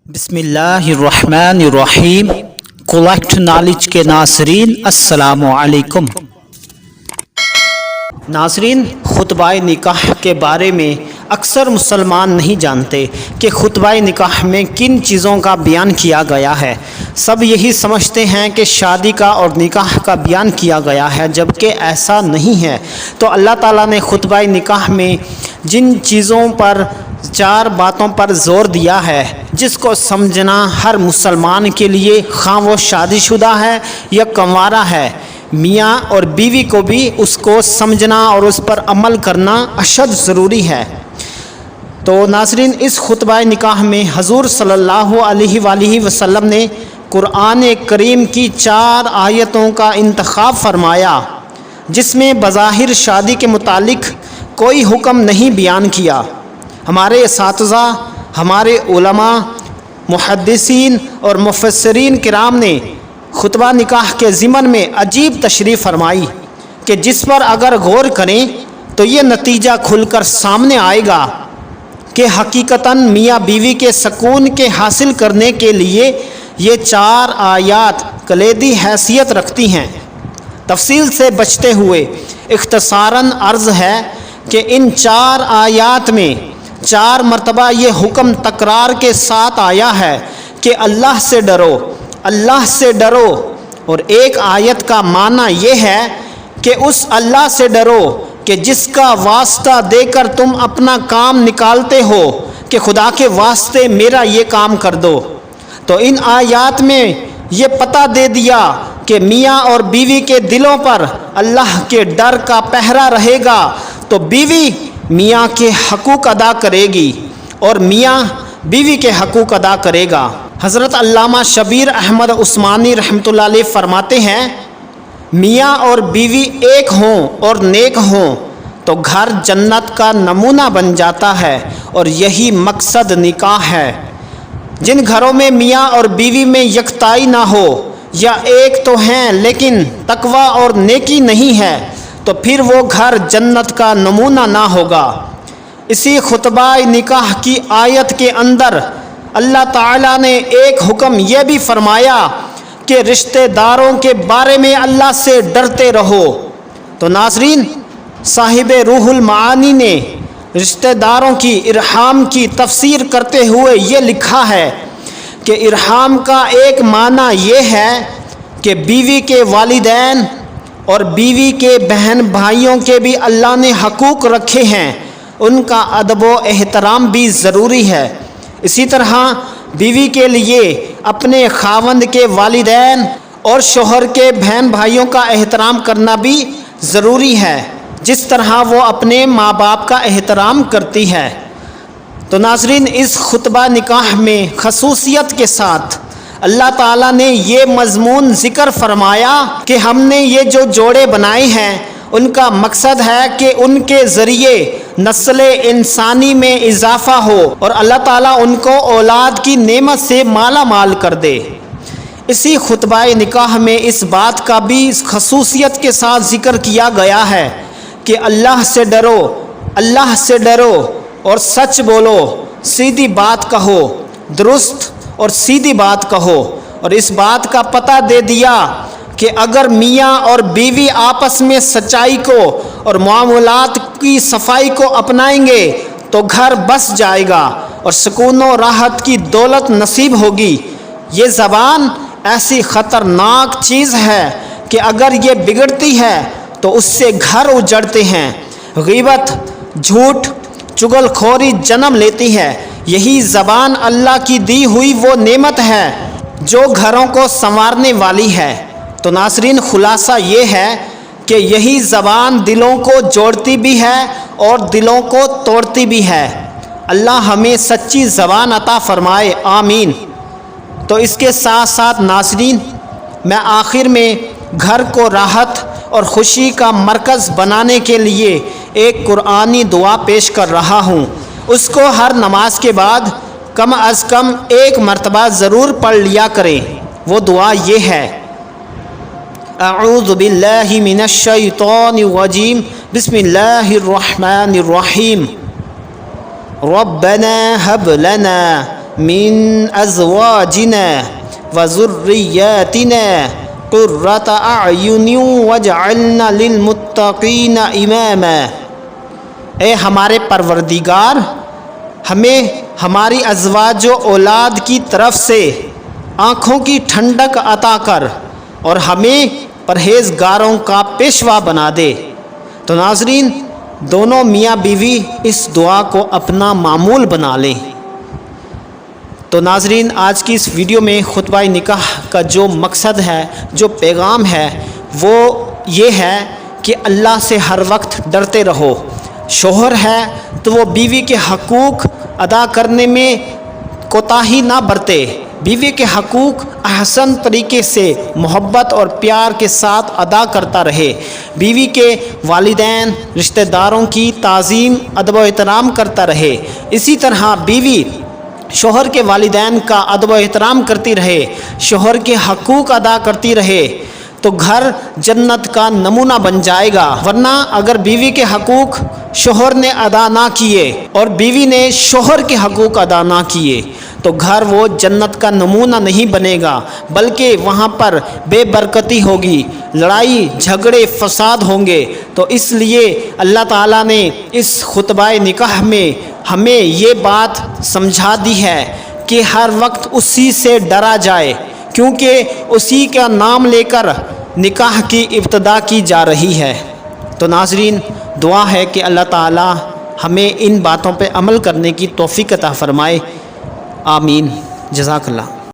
بسم اللہ الرحمن الرحیم۔ کولیکٹ نالج کے ناظرین السلام علیکم۔ ناظرین، خطبہ نکاح کے بارے میں اکثر مسلمان نہیں جانتے کہ خطبہ نکاح میں کن چیزوں کا بیان کیا گیا ہے۔ سب یہی سمجھتے ہیں کہ شادی کا اور نکاح کا بیان کیا گیا ہے، جبکہ ایسا نہیں ہے۔ تو اللہ تعالیٰ نے خطبہ نکاح میں جن چیزوں پر 4 باتوں پر زور دیا ہے، جس کو سمجھنا ہر مسلمان کے لیے، خواہ وہ شادی شدہ ہے یا کنوارا ہے، میاں اور بیوی کو بھی اس کو سمجھنا اور اس پر عمل کرنا اشد ضروری ہے۔ تو ناظرین، اس خطبہ نکاح میں حضور صلی اللہ علیہ وآلہ وسلم نے قرآن کریم کی 4 آیتوں کا انتخاب فرمایا، جس میں بظاہر شادی کے متعلق کوئی حکم نہیں بیان کیا۔ ہمارے اساتذہ، ہمارے علماء، محدثین اور مفسرین کرام نے خطبہ نکاح کے ضمن میں عجیب تشریح فرمائی کہ جس پر اگر غور کریں تو یہ نتیجہ کھل کر سامنے آئے گا کہ حقیقتاً میاں بیوی کے سکون کے حاصل کرنے کے لیے یہ 4 آیات کلیدی حیثیت رکھتی ہیں۔ تفصیل سے بچتے ہوئے اختصاراً عرض ہے کہ ان 4 آیات میں 4 مرتبہ یہ حکم تکرار کے ساتھ آیا ہے کہ اللہ سے ڈرو، اللہ سے ڈرو، اور ایک آیت کا معنی یہ ہے کہ اس اللہ سے ڈرو کہ جس کا واسطہ دے کر تم اپنا کام نکالتے ہو کہ خدا کے واسطے میرا یہ کام کر دو۔ تو ان آیات میں یہ پتہ دے دیا کہ میاں اور بیوی کے دلوں پر اللہ کے ڈر کا پہرا رہے گا، تو بیوی میاں کے حقوق ادا کرے گی اور میاں بیوی کے حقوق ادا کرے گا۔ حضرت علامہ شبیر احمد عثمانی رحمۃ اللہ علیہ فرماتے ہیں، میاں اور بیوی ایک ہوں اور نیک ہوں تو گھر جنت کا نمونہ بن جاتا ہے، اور یہی مقصد نکاح ہے۔ جن گھروں میں میاں اور بیوی میں یکتائی نہ ہو، یا ایک تو ہیں لیکن تقوی اور نیکی نہیں ہے، تو پھر وہ گھر جنت کا نمونہ نہ ہوگا۔ اسی خطبہ نکاح کی آیت کے اندر اللہ تعالیٰ نے ایک حکم یہ بھی فرمایا کہ رشتہ داروں کے بارے میں اللہ سے ڈرتے رہو۔ تو ناظرین، صاحب روح المعانی نے رشتہ داروں کی ارحام کی تفسیر کرتے ہوئے یہ لکھا ہے کہ ارحام کا ایک معنی یہ ہے کہ بیوی کے والدین اور بیوی کے بہن بھائیوں کے بھی اللہ نے حقوق رکھے ہیں، ان کا ادب و احترام بھی ضروری ہے۔ اسی طرح بیوی کے لیے اپنے خاوند کے والدین اور شوہر کے بہن بھائیوں کا احترام کرنا بھی ضروری ہے، جس طرح وہ اپنے ماں باپ کا احترام کرتی ہے۔ تو ناظرین، اس خطبہ نکاح میں خصوصیت کے ساتھ اللہ تعالیٰ نے یہ مضمون ذکر فرمایا کہ ہم نے یہ جو جوڑے بنائے ہیں ان کا مقصد ہے کہ ان کے ذریعے نسل انسانی میں اضافہ ہو اور اللہ تعالیٰ ان کو اولاد کی نعمت سے مالا مال کر دے۔ اسی خطبہ نکاح میں اس بات کا بھی خصوصیت کے ساتھ ذکر کیا گیا ہے کہ اللہ سے ڈرو، اللہ سے ڈرو اور سچ بولو، سیدھی بات کہو، درست اور سیدھی بات کہو۔ اور اس بات کا پتہ دے دیا کہ اگر میاں اور بیوی آپس میں سچائی کو اور معاملات کی صفائی کو اپنائیں گے تو گھر بس جائے گا اور سکون و راحت کی دولت نصیب ہوگی۔ یہ زبان ایسی خطرناک چیز ہے کہ اگر یہ بگڑتی ہے تو اس سے گھر اجڑتے ہیں۔ غیبت، جھوٹ، چغل خوری جنم لیتی ہے۔ یہی زبان اللہ کی دی ہوئی وہ نعمت ہے جو گھروں کو سنوارنے والی ہے۔ تو ناظرین، خلاصہ یہ ہے کہ یہی زبان دلوں کو جوڑتی بھی ہے اور دلوں کو توڑتی بھی ہے۔ اللہ ہمیں سچی زبان عطا فرمائے، آمین۔ تو اس کے ساتھ ساتھ ناظرین، میں آخر میں گھر کو راحت اور خوشی کا مرکز بنانے کے لیے ایک قرآنی دعا پیش کر رہا ہوں۔ اس کو ہر نماز کے بعد کم از کم 1 مرتبہ ضرور پڑھ لیا کریں۔ وہ دعا یہ ہے: اعوذ باللہ من الشیطان الرجیم، بسم اللہ الرحمن الرحیم، ربنا هب لنا من ازواجنا وذریاتنا قرۃ اعین واجعلنا للمتقین اماما۔ اے ہمارے پروردگار، ہمیں ہماری ازواج و اولاد کی طرف سے آنکھوں کی ٹھنڈک عطا کر اور ہمیں پرہیزگاروں کا پیشوا بنا دے۔ تو ناظرین، دونوں میاں بیوی اس دعا کو اپنا معمول بنا لیں۔ تو ناظرین، آج کی اس ویڈیو میں خطبہ نکاح کا جو مقصد ہے، جو پیغام ہے، وہ یہ ہے کہ اللہ سے ہر وقت ڈرتے رہو۔ شوہر ہے تو وہ بیوی کے حقوق ادا کرنے میں کوتاہی نہ برتے، بیوی کے حقوق احسن طریقے سے محبت اور پیار کے ساتھ ادا کرتا رہے، بیوی کے والدین رشتہ داروں کی تعظیم ادب و احترام کرتا رہے، اسی طرح بیوی شوہر کے والدین کا ادب و احترام کرتی رہے، شوہر کے حقوق ادا کرتی رہے، تو گھر جنت کا نمونہ بن جائے گا۔ ورنہ اگر بیوی کے حقوق شوہر نے ادا نہ کیے اور بیوی نے شوہر کے حقوق ادا نہ کیے تو گھر وہ جنت کا نمونہ نہیں بنے گا، بلکہ وہاں پر بے برکتی ہوگی، لڑائی جھگڑے فساد ہوں گے۔ تو اس لیے اللہ تعالیٰ نے اس خطبہ نکاح میں ہمیں یہ بات سمجھا دی ہے کہ ہر وقت اسی سے ڈرا جائے، کیونکہ اسی کا نام لے کر نکاح کی ابتدا کی جا رہی ہے۔ تو ناظرین، دعا ہے کہ اللہ تعالی ہمیں ان باتوں پہ عمل کرنے کی توفیق عطا فرمائے۔ آمین۔ جزاک اللہ۔